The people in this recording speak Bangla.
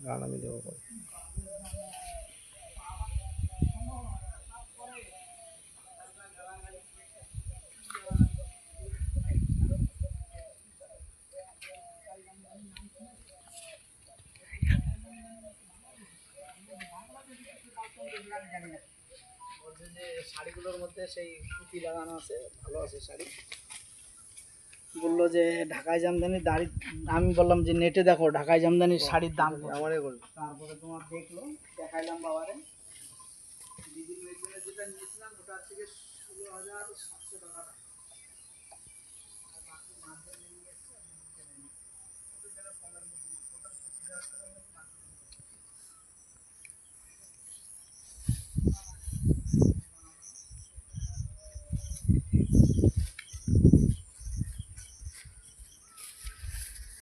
গান আমি দেবো পরে। বলছে যে শাড়িগুলোর মধ্যে সেই পুঁতি লাগানো আছে, ভালো আছে শাড়ি। বললো যে ঢাকাই জামদানি দাড়ি, আমি বললাম যে নেটে দেখো ঢাকাই জামদানির শাড়ির দাম আমারই বললো। তারপরে তোমার দেখলো, দেখাইলাম বাবারে, দিদির মেয়ের জন্য যেটা নিয়েছিলাম ওটা থেকে 16,700 টাকা। আর বাকি মাঝে নিয়ে এসছে,